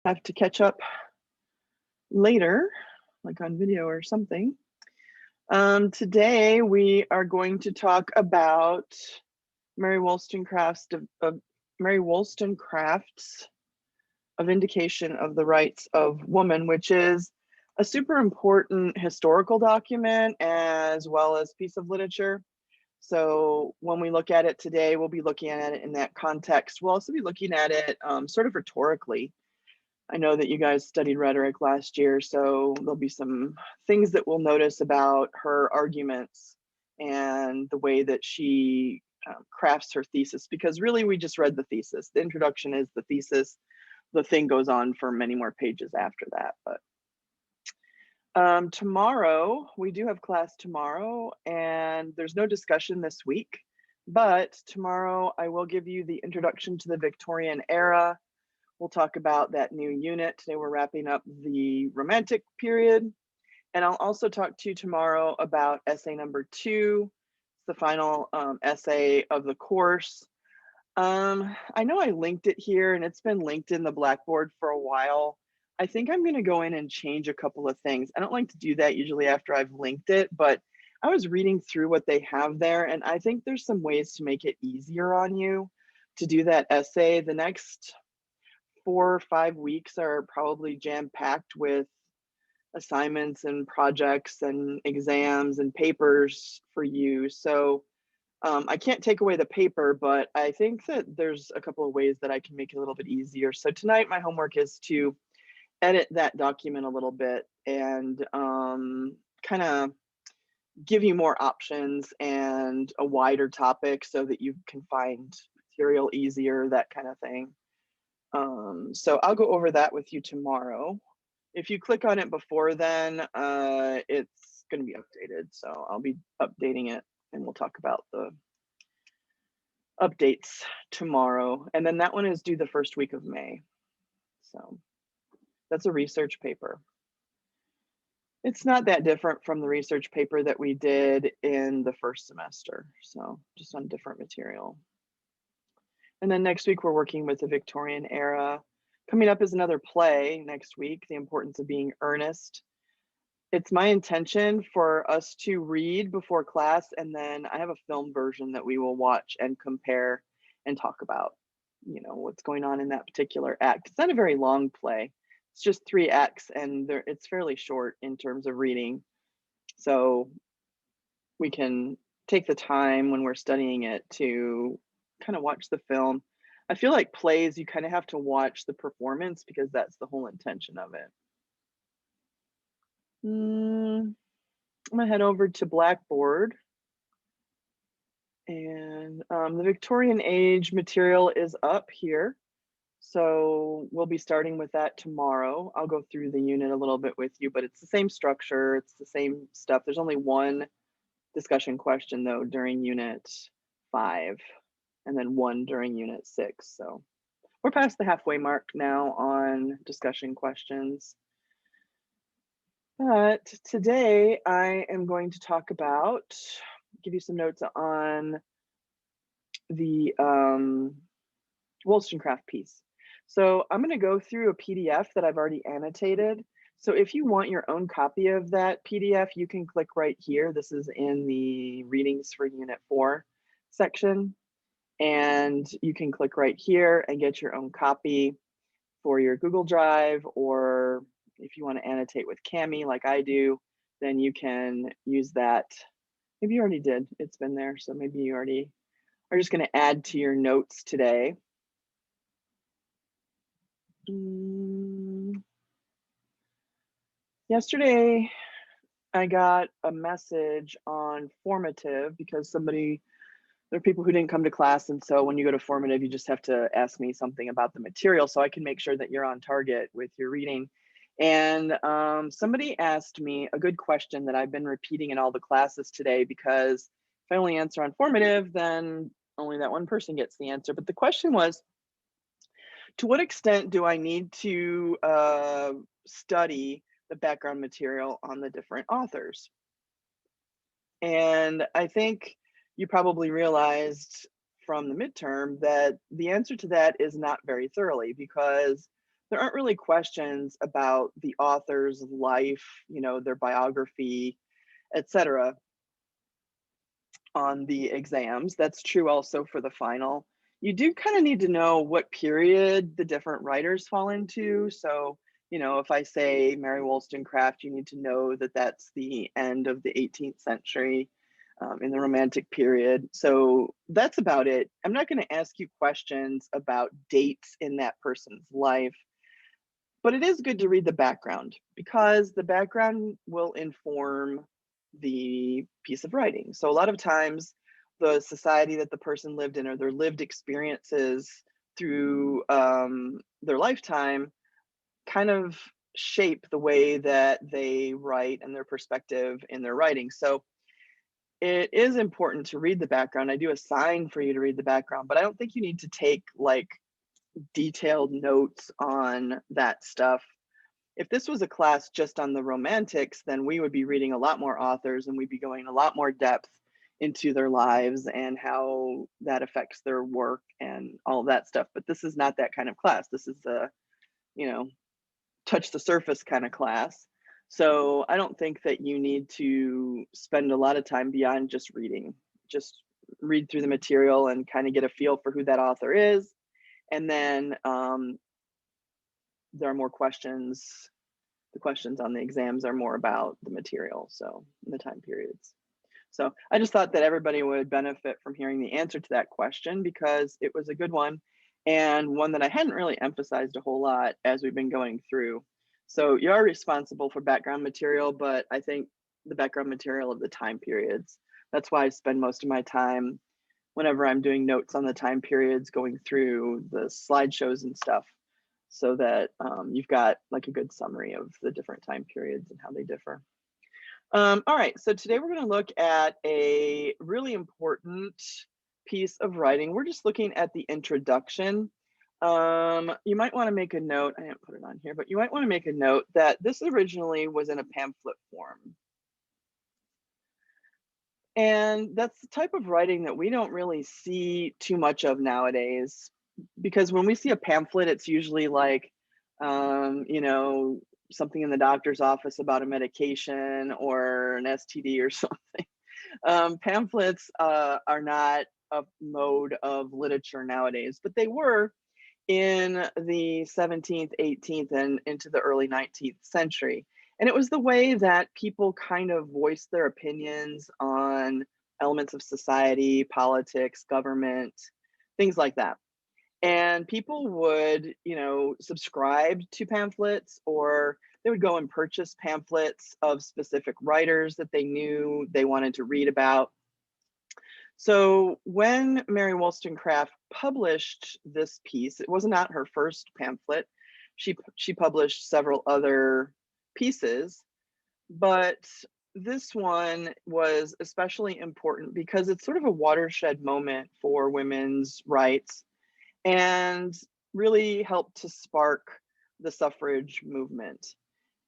have to catch up later, like on video or something. Today we are going to talk about Mary Wollstonecraft's Mary Wollstonecraft's A Vindication of the Rights of Woman, which is a super important historical document as well as piece of literature. So when we look at it today, we'll be looking at it in that context. We'll also be looking at it sort of rhetorically. I know that you guys studied rhetoric last year, so there'll be some things that we'll notice about her arguments and the way that she crafts her thesis, because really we just read the thesis. The introduction is the thesis. The thing goes on for many more pages after that. But tomorrow, we do have class tomorrow, and there's no discussion this week. But tomorrow I will give you the introduction to the Victorian era. We'll talk about that new unit. Today we're wrapping up the Romantic period. And I'll also talk to you tomorrow about essay number 2, the final essay of the course. I know I linked it here and it's been linked in the Blackboard for a while. I think I'm gonna go in and change a couple of things. I don't like to do that usually after I've linked it, but I was reading through what they have there and I think there's some ways to make it easier on you to do that essay. The next 4 or 5 weeks are probably jam-packed with assignments and projects and exams and papers for you. So I can't take away the paper, but I think that there's a couple of ways that I can make it a little bit easier. So tonight my homework is to edit that document a little bit and kind of give you more options and a wider topic so that you can find material easier, that kind of thing. So I'll go over that with you tomorrow. If you click on it before then, it's going to be updated. So I'll be updating it and we'll talk about the updates tomorrow. And then that one is due the first week of May. So that's a research paper. It's not that different from the research paper that we did in the first semester. So just on different material. And then next week, we're working with the Victorian era. Coming up is another play next week, The Importance of Being Earnest. It's my intention for us to read before class, and then I have a film version that we will watch and compare and talk about, you know, what's going on in that particular act. It's not a very long play. It's just 3 acts, and it's fairly short in terms of reading. So we can take the time when we're studying it to kind of watch the film. I feel like plays, you kind of have to watch the performance because that's the whole intention of it. I'm gonna head over to Blackboard. And the Victorian age material is up here. So we'll be starting with that tomorrow. I'll go through the unit a little bit with you, but it's the same structure, it's the same stuff. There's only one discussion question though during unit 5 and then 1 during unit 6. So we're past the halfway mark now on discussion questions. But today I am going to talk about, give you some notes on the Wollstonecraft piece. So I'm going to go through a PDF that I've already annotated. So if you want your own copy of that PDF, you can click right here. This is in the readings for Unit 4 section. And you can click right here and get your own copy for your Google Drive, or if you want to annotate with Cami like I do, then you can use that. Maybe you already did, it's been there, so maybe you already are just going to add to your notes today. Yesterday, I got a message on formative because there are people who didn't come to class. And so when you go to formative, you just have to ask me something about the material so I can make sure that you're on target with your reading. And somebody asked me a good question that I've been repeating in all the classes today, because if I only answer on formative, then only that one person gets the answer. But the question was, to what extent do I need to study the background material on the different authors? And I think you probably realized from the midterm that the answer to that is not very thoroughly, because there aren't really questions about the author's life, their biography, etc. on the exams. That's true also for the final. You do kind of need to know what period the different writers fall into. So, if I say Mary Wollstonecraft, you need to know that that's the end of the 18th century, in the Romantic period. So that's about it. I'm not going to ask you questions about dates in that person's life, but it is good to read the background because the background will inform the piece of writing. So a lot of times, the society that the person lived in or their lived experiences through their lifetime kind of shape the way that they write and their perspective in their writing. So it is important to read the background. I do assign for you to read the background, but I don't think you need to take like detailed notes on that stuff. If this was a class just on the Romantics, then we would be reading a lot more authors and we'd be going a lot more depth into their lives and how that affects their work and all of that stuff. But this is not that kind of class. This is a, you know, touch the surface kind of class. So I don't think that you need to spend a lot of time beyond just reading. Just read through the material and kind of get a feel for who that author is. And then there are more questions. The questions on the exams are more about the material, so the time periods. So I just thought that everybody would benefit from hearing the answer to that question because it was a good one and one that I hadn't really emphasized a whole lot as we've been going through. So you are responsible for background material, but I think the background material of the time periods. That's why I spend most of my time whenever I'm doing notes on the time periods, going through the slideshows and stuff so that you've got like a good summary of the different time periods and how they differ. All right, so today we're going to look at a really important piece of writing. We're just looking at the introduction. You might want to make a note, I didn't put it on here, but you might want to make a note that this originally was in a pamphlet form. And that's the type of writing that we don't really see too much of nowadays, because when we see a pamphlet, it's usually like, something in the doctor's office about a medication or an STD or something. Pamphlets are not a mode of literature nowadays, but they were in the 17th, 18th, and into the early 19th century. And it was the way that people kind of voiced their opinions on elements of society, politics, government, things like that. And people would, subscribe to pamphlets, or they would go and purchase pamphlets of specific writers that they knew they wanted to read about. So when Mary Wollstonecraft published this piece, it was not her first pamphlet. She published several other pieces, but this one was especially important because it's sort of a watershed moment for women's rights and really helped to spark the suffrage movement.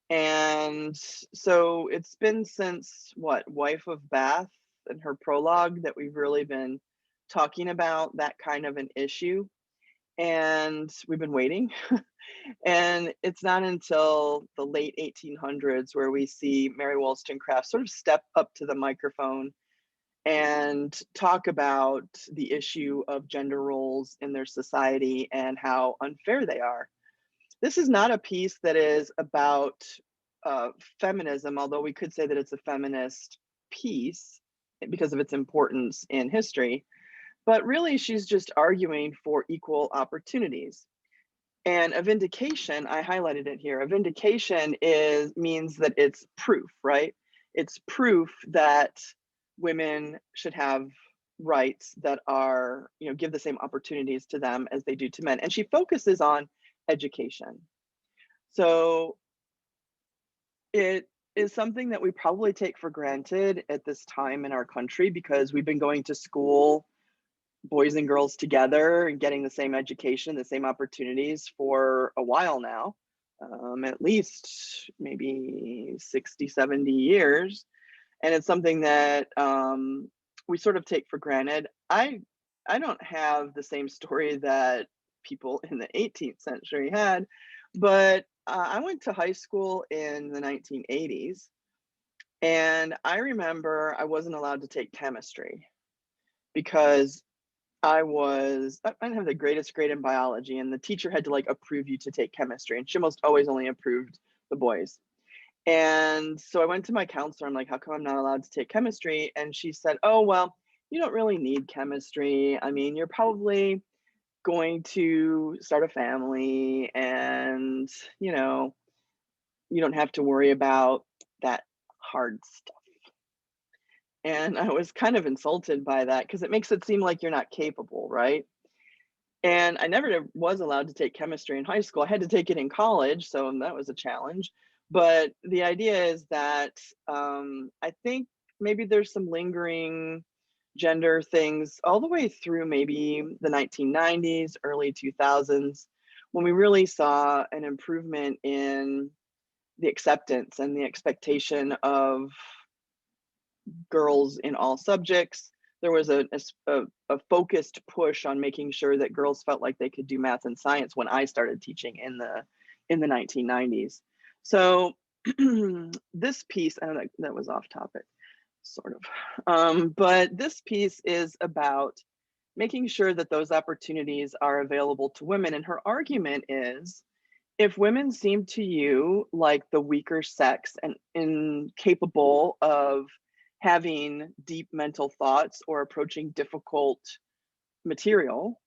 And so it's been since what, Wife of Bath and her prologue that we've really been talking about that kind of an issue. And we've been waiting. And it's not until the late 1800s where we see Mary Wollstonecraft sort of step up to the microphone and talk about the issue of gender roles in their society and how unfair they are. This is not a piece that is about feminism, although we could say that it's a feminist piece because of its importance in history. But really, she's just arguing for equal opportunities. And a vindication, I highlighted it here. A vindication means that it's proof, right? It's proof that women should have rights that are, give the same opportunities to them as they do to men. And she focuses on education. So it is something that we probably take for granted at this time in our country because we've been going to school, boys and girls together, and getting the same education, the same opportunities for a while now, at least maybe 60, 70 years. And it's something that we sort of take for granted. I don't have the same story that people in the 18th century had, But I went to high school in the 1980s, and I remember I wasn't allowed to take chemistry because I didn't have the greatest grade in biology, and the teacher had to like approve you to take chemistry, and she almost always only approved the boys. And so I went to my counselor. I'm like, how come I'm not allowed to take chemistry? And she said, oh, well, you don't really need chemistry. I mean, you're probably going to start a family, and, you know, you don't have to worry about that hard stuff. And I was kind of insulted by that because it makes it seem like you're not capable, right? And I never was allowed to take chemistry in high school. I had to take it in college, so that was a challenge. But the idea is that I think maybe there's some lingering gender things all the way through maybe the 1990s, early 2000s, when we really saw an improvement in the acceptance and the expectation of girls in all subjects. There was a focused push on making sure that girls felt like they could do math and science when I started teaching in the 1990s. So this piece, I don't know, that was off topic, sort of. But this piece is about making sure that those opportunities are available to women. And her argument is, if women seem to you like the weaker sex and incapable of having deep mental thoughts or approaching difficult material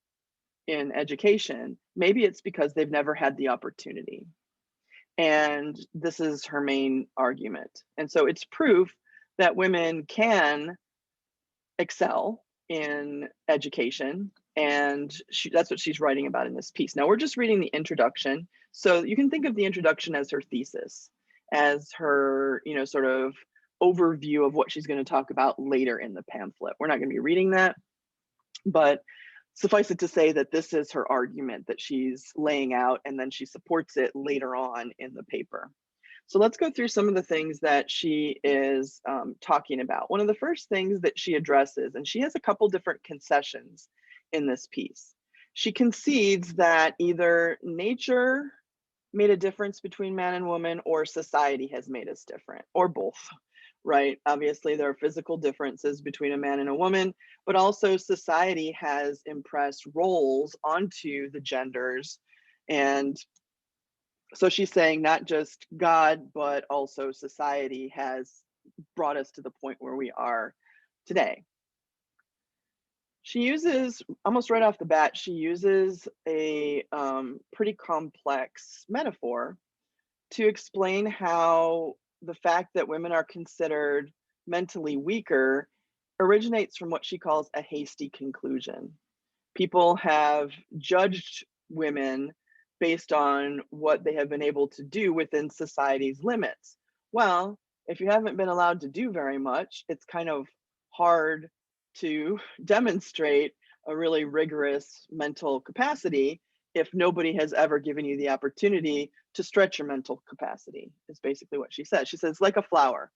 in education, maybe it's because they've never had the opportunity. And this is her main argument. And so it's proof that women can excel in education, and that's what she's writing about in this piece. Now we're just reading the introduction, so you can think of the introduction as her thesis, as her, you know, sort of overview of what she's going to talk about later in the pamphlet. We're not going to be reading that, but suffice it to say that this is her argument that she's laying out, and then she supports it later on in the paper. So let's go through some of the things that she is talking about. One of the first things that she addresses, and she has a couple different concessions in this piece. She concedes that either nature made a difference between man and woman, or society has made us different, or both, right? Obviously, there are physical differences between a man and a woman, but also society has impressed roles onto the genders. And so she's saying not just God, but also society has brought us to the point where we are today. She uses, almost right off the bat, she uses a pretty complex metaphor to explain how the fact that women are considered mentally weaker originates from what she calls a hasty conclusion. People have judged women based on what they have been able to do within society's limits. Well, if you haven't been allowed to do very much, it's kind of hard to demonstrate a really rigorous mental capacity if nobody has ever given you the opportunity to stretch your mental capacity, is basically what she says. She says, like a flower.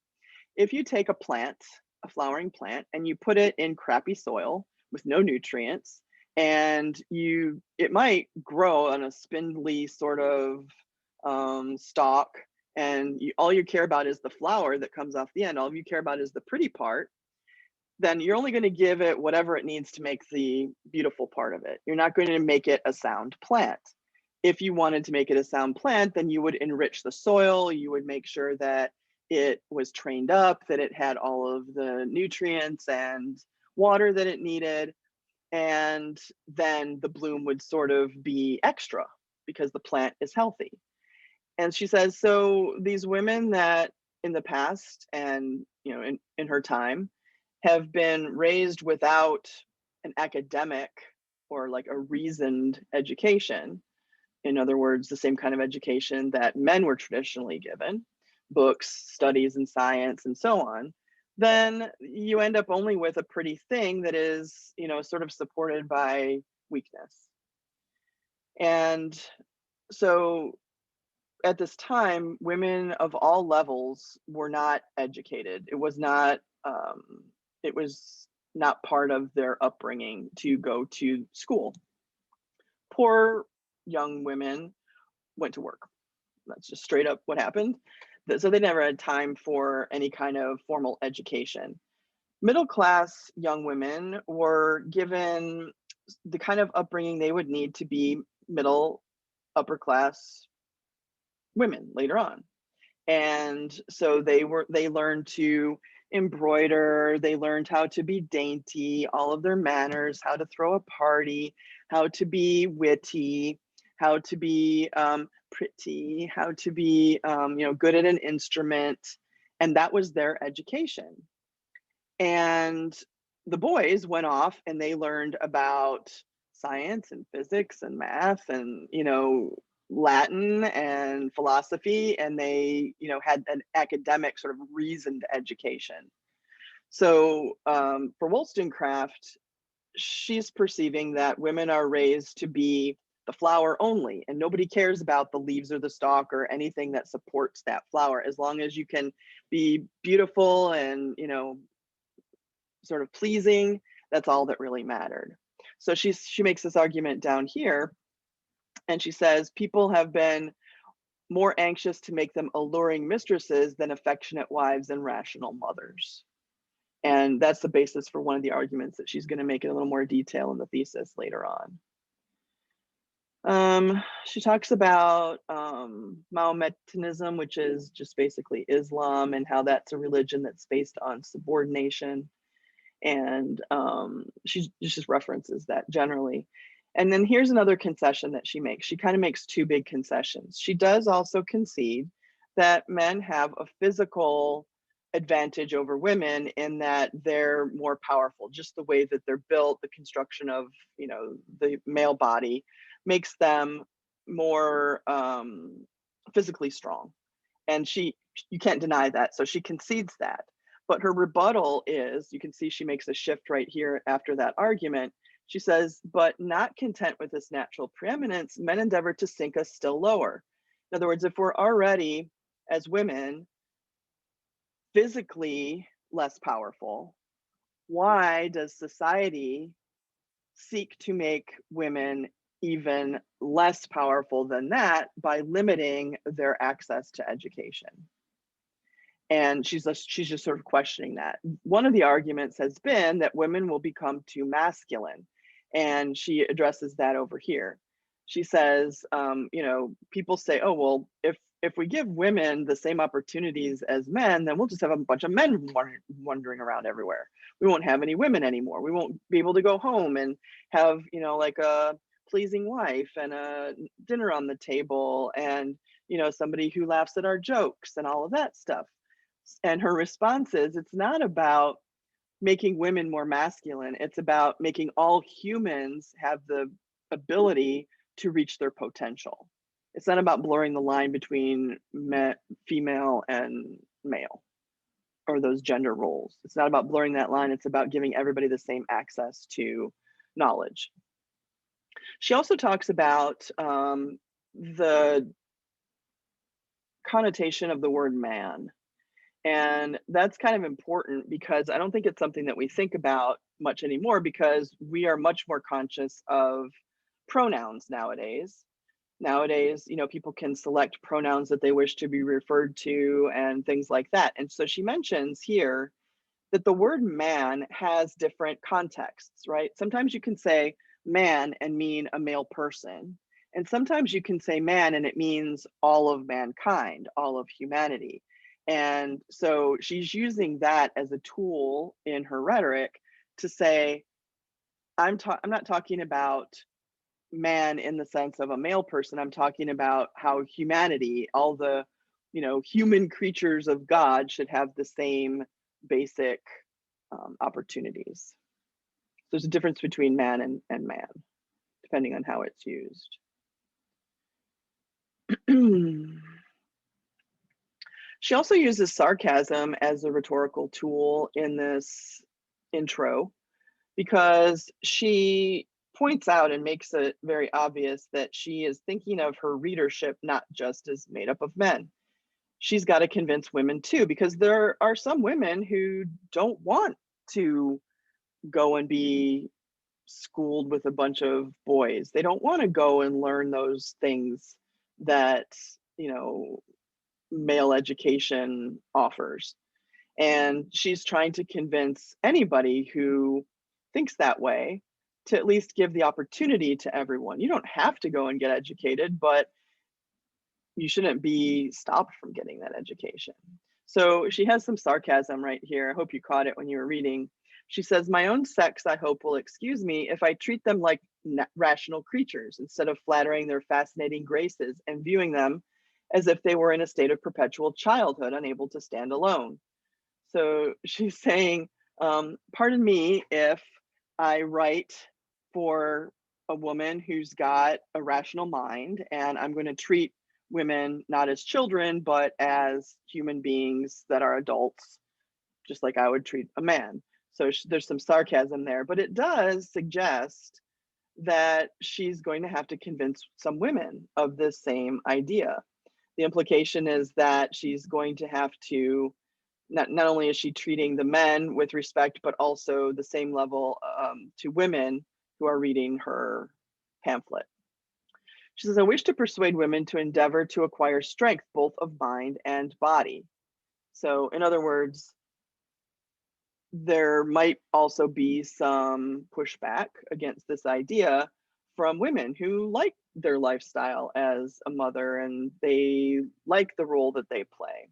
If you take a plant, a flowering plant, and you put it in crappy soil with no nutrients, and it might grow on a spindly sort of stalk, and all you care about is the flower that comes off the end. All you care about is the pretty part. Then you're only going to give it whatever it needs to make the beautiful part of it. You're not going to make it a sound plant. If you wanted to make it a sound plant, then you would enrich the soil. You would make sure that it was trained up, that it had all of the nutrients and water that it needed. And then the bloom would sort of be extra because the plant is healthy. And she says, so these women that in the past and, you know, in her time have been raised without an academic or like a reasoned education. In other words, the same kind of education that men were traditionally given, books, studies in science, and so on, then you end up only with a pretty thing that is, you know, sort of supported by weakness. And so at this time, women of all levels were not educated. It was not part of their upbringing to go to school. Poor young women went to work. That's just straight up what happened. So they never had time for any kind of formal education. Middle class young women were given the kind of upbringing they would need to be middle upper class women later on. And so they learned to embroider, they learned how to be dainty, all of their manners, how to throw a party, how to be witty, how to be pretty, how to be good at an instrument. And that was their education. And the boys went off and they learned about science and physics and math and Latin and philosophy, and they had an academic sort of reasoned education. So for Wollstonecraft, she's perceiving that women are raised to be the flower only, and nobody cares about the leaves or the stalk or anything that supports that flower, as long as you can be beautiful and sort of pleasing. That's all that really mattered. So she makes this argument down here, and she says people have been more anxious to make them alluring mistresses than affectionate wives and rational mothers. And that's the basis for one of the arguments that she's going to make in a little more detail in the thesis later on. She talks about Mahometanism, which is just basically Islam, and how that's a religion that's based on subordination. And she just references that generally. And then here's another concession that she makes. She kind of makes two big concessions. She does also concede that men have a physical advantage over women in that they're more powerful. Just the way that they're built, the construction of the male body makes them more physically strong. And you can't deny that. So she concedes that. But her rebuttal is, you can see she makes a shift right here after that argument. She says, but not content with this natural preeminence, men endeavor to sink us still lower. In other words, if we're already, as women, physically less powerful, why does society seek to make women even less powerful than that by limiting their access to education? And she's just sort of questioning that. One of the arguments has been that women will become too masculine, and she addresses that over here. She says, people say, oh, well, if we give women the same opportunities as men, then we'll just have a bunch of men wandering around everywhere. We won't have any women anymore. We won't be able to go home and have, like a pleasing wife and a dinner on the table and, somebody who laughs at our jokes and all of that stuff. And her response is, it's not about making women more masculine. It's about making all humans have the ability to reach their potential. It's not about blurring the line between female and male, or those gender roles. It's not about blurring that line. It's about giving everybody the same access to knowledge. She also talks about the connotation of the word man. And that's kind of important because I don't think it's something that we think about much anymore, because we are much more conscious of pronouns nowadays. Nowadays, people can select pronouns that they wish to be referred to and things like that. And so she mentions here that the word man has different contexts, right? Sometimes you can say man and mean a male person. And sometimes you can say man and it means all of mankind, all of humanity. And so she's using that as a tool in her rhetoric to say, I'm not talking about man in the sense of a male person. I'm talking about how humanity, all the, human creatures of God should have the same basic opportunities. There's a difference between man and man, depending on how it's used. She also uses sarcasm as a rhetorical tool in this intro, because she points out and makes it very obvious that she is thinking of her readership not just as made up of men. She's got to convince women too, because there are some women who don't want to go and be schooled with a bunch of boys. They don't want to go and learn those things that, you know, male education offers. And she's trying to convince anybody who thinks that way to at least give the opportunity to everyone. You don't have to go and get educated, but you shouldn't be stopped from getting that education. So she has some sarcasm right here. I hope you caught it when you were reading. She says, "My own sex, I hope, will excuse me if I treat them like rational creatures instead of flattering their fascinating graces and viewing them as if they were in a state of perpetual childhood, unable to stand alone." So she's saying, pardon me if I write for a woman who's got a rational mind, and I'm going to treat women not as children, but as human beings that are adults, just like I would treat a man. So there's some sarcasm there, but it does suggest that she's going to have to convince some women of this same idea. The implication is that she's going to have to, not only is she treating the men with respect, but also the same level to women who are reading her pamphlet. She says, "I wish to persuade women to endeavor to acquire strength, both of mind and body." So in other words, there might also be some pushback against this idea from women who like their lifestyle as a mother and they like the role that they play.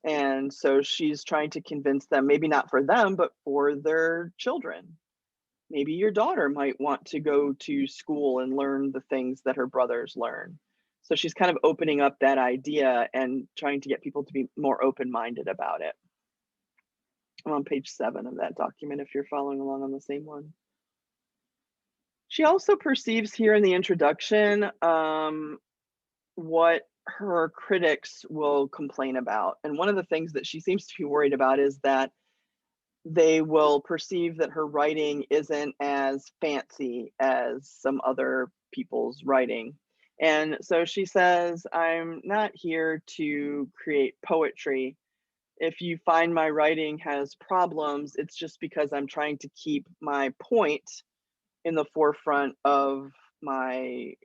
And so she's trying to convince them, maybe not for them, but for their children. Maybe your daughter might want to go to school and learn the things that her brothers learn. So she's kind of opening up that idea and trying to get people to be more open-minded about it. I'm on page 7 of that document if you're following along on the same one. She also perceives here in the introduction what her critics will complain about. And one of the things that she seems to be worried about is that they will perceive that her writing isn't as fancy as some other people's writing. And so she says, "I'm not here to create poetry. If you find my writing has problems, it's just because I'm trying to keep my point in the forefront of my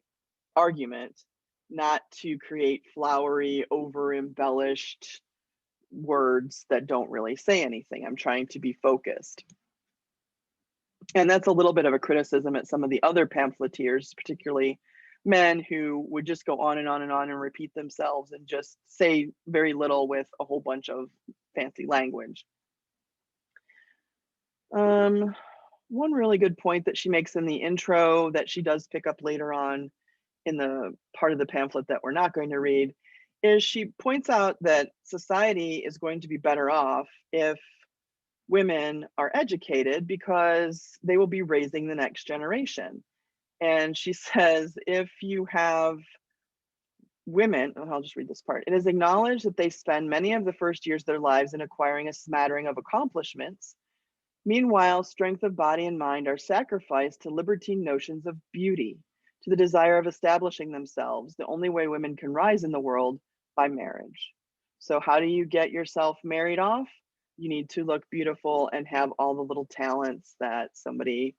argument, not to create flowery, over embellished words that don't really say anything. I'm trying to be focused." And that's a little bit of a criticism at some of the other pamphleteers, particularly men who would just go on and on and on and repeat themselves and just say very little with a whole bunch of fancy language. One really good point that she makes in the intro that she does pick up later on in the part of the pamphlet that we're not going to read is she points out that society is going to be better off if women are educated because they will be raising the next generation. And she says, if you have women, oh, I'll just read this part. "It is acknowledged that they spend many of the first years of their lives in acquiring a smattering of accomplishments. Meanwhile, strength of body and mind are sacrificed to libertine notions of beauty, to the desire of establishing themselves, the only way women can rise in the world, by marriage." So how do you get yourself married off? You need to look beautiful and have all the little talents that somebody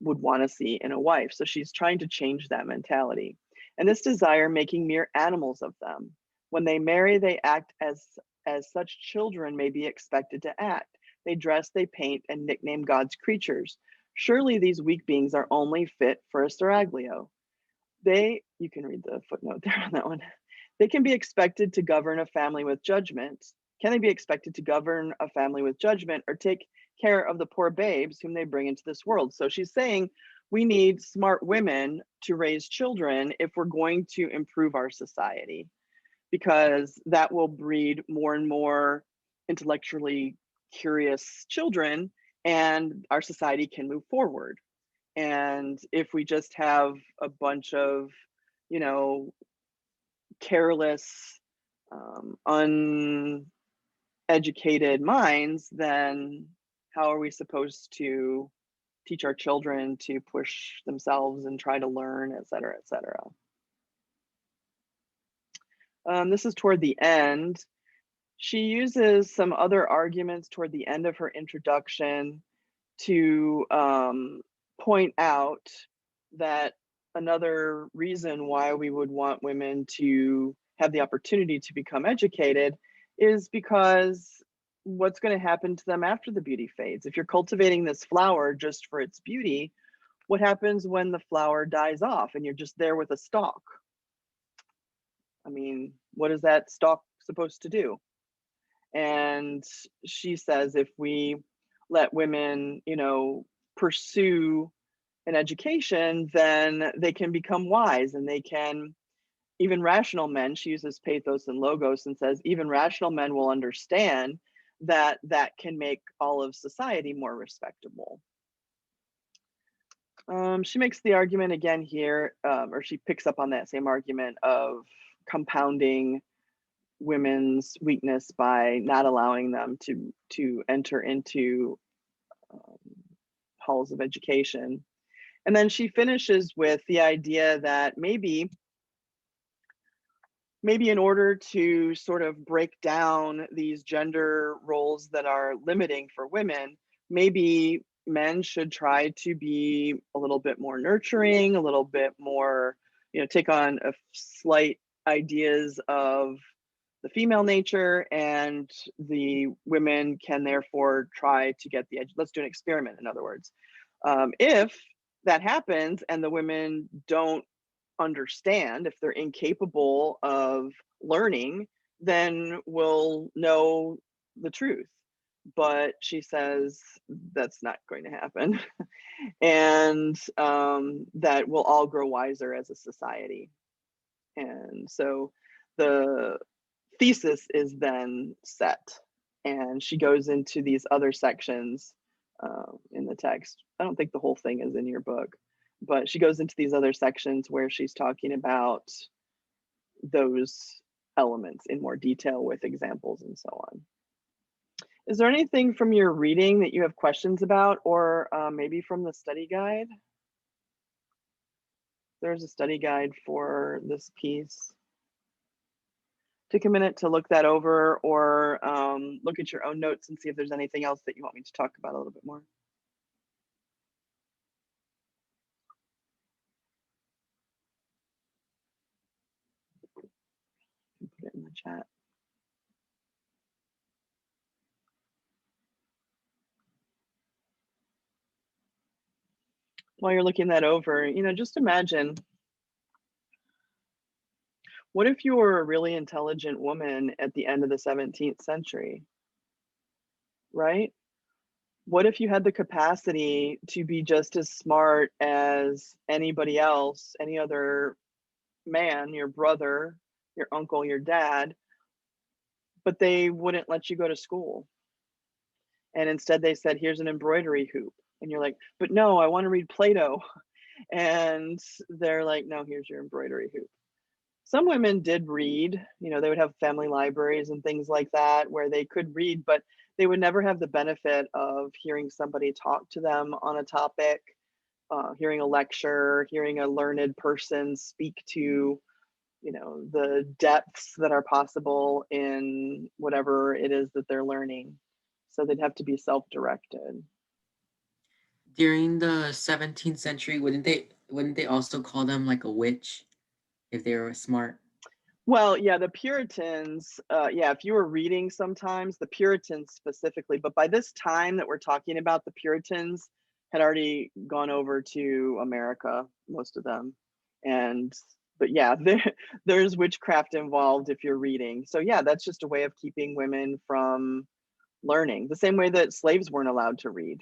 would want to see in a wife. So she's trying to change that mentality. "And this desire making mere animals of them. When they marry, they act as such children may be expected to act. They dress, they paint, and nickname God's creatures. Surely these weak beings are only fit for a seraglio. You can read the footnote there on that one. They can be expected to govern a family with judgment. Can they be expected to govern a family with judgment or take care of the poor babes whom they bring into this world?" So she's saying we need smart women to raise children if we're going to improve our society, because that will breed more and more intellectually curious children and our society can move forward. And if we just have a bunch of, you know, careless, uneducated minds, then how are we supposed to teach our children to push themselves and try to learn, et cetera, et cetera? This is toward the end. She uses some other arguments toward the end of her introduction to point out that another reason why we would want women to have the opportunity to become educated is because what's going to happen to them after the beauty fades? If you're cultivating this flower just for its beauty, what happens when the flower dies off and you're just there with a stalk? I mean, what is that stalk supposed to do? And she says if we let women, pursue an education, then they can become wise and they can, even rational men, she uses pathos and logos and says, even rational men will understand that that can make all of society more respectable. She makes the argument again here, or she picks up on that same argument of compounding women's weakness by not allowing them to enter into um, halls of education. And then she finishes with the idea that maybe in order to sort of break down these gender roles that are limiting for women, maybe men should try to be a little bit more nurturing, a little bit more, take on a slight ideas of the female nature, and the women can therefore try to get the edge. Let's do an experiment, in other words. If that happens and the women don't understand, if they're incapable of learning, then we'll know the truth. But she says that's not going to happen, and that we'll all grow wiser as a society. And so the thesis is then set, and she goes into these other sections in the text. I don't think the whole thing is in your book, but she goes into these other sections where she's talking about those elements in more detail with examples and so on. Is there anything from your reading that you have questions about, or maybe from the study guide? There's a study guide for this piece. Take a minute to look that over, or look at your own notes and see if there's anything else that you want me to talk about a little bit more. Put it in the chat. While you're looking that over, just imagine, what if you were a really intelligent woman at the end of the 17th century, right? What if you had the capacity to be just as smart as anybody else, any other man, your brother, your uncle, your dad, but they wouldn't let you go to school? And instead they said, here's an embroidery hoop. And you're like, but no, I want to read Plato. And they're like, no, here's your embroidery hoop. Some women did read, they would have family libraries and things like that where they could read, but they would never have the benefit of hearing somebody talk to them on a topic, hearing a lecture, hearing a learned person speak to, the depths that are possible in whatever it is that they're learning. So they'd have to be self-directed. During the 17th century, wouldn't they also call them like a witch if they were smart? Well, yeah, the Puritans, yeah, if you were reading sometimes, the Puritans specifically, but by this time that we're talking about, the Puritans had already gone over to America, most of them. But yeah, there's witchcraft involved if you're reading. So yeah, that's just a way of keeping women from learning, the same way that slaves weren't allowed to read,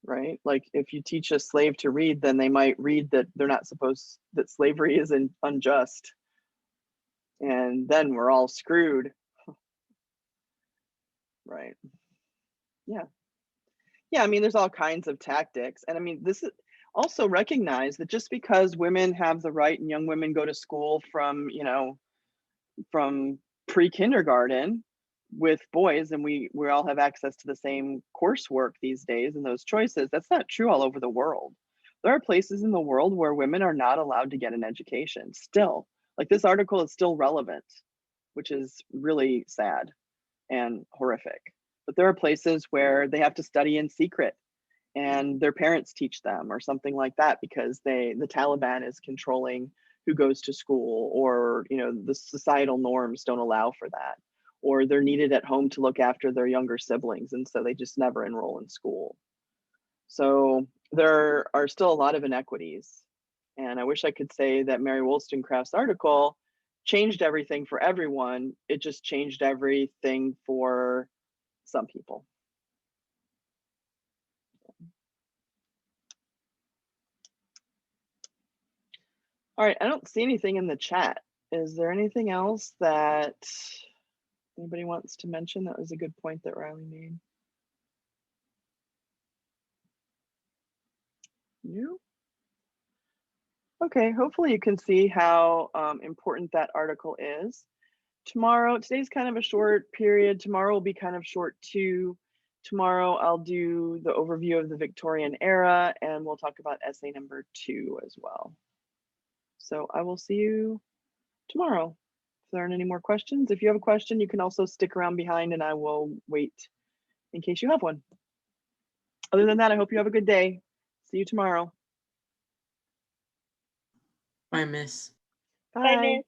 right? Like if you teach a slave to read, then they might read that that slavery is unjust. And then we're all screwed. Right. Yeah. Yeah, I mean, there's all kinds of tactics. And I mean, this is also recognize that just because women have the right and young women go to school from, from pre-kindergarten with boys, and we all have access to the same coursework these days and those choices, that's not true all over the world. There are places in the world where women are not allowed to get an education still. Like this article is still relevant, which is really sad and horrific. But there are places where they have to study in secret, and their parents teach them or something like that because the Taliban is controlling who goes to school, or the societal norms don't allow for that, or they're needed at home to look after their younger siblings, and so they just never enroll in school. So there are still a lot of inequities, and I wish I could say that Mary Wollstonecraft's article changed everything for everyone. It just changed everything for some people. All right, I don't see anything in the chat. Is there anything else that anybody wants to mention? That was a good point that Riley made. No? Okay, hopefully you can see how important that article is. Today's kind of a short period. Tomorrow will be kind of short too. Tomorrow I'll do the overview of the Victorian era, and we'll talk about essay number 2 as well. So I will see you tomorrow. If there aren't any more questions, if you have a question, you can also stick around behind and I will wait in case you have one. Other than that, I hope you have a good day. See you tomorrow. Bye, Miss. Bye.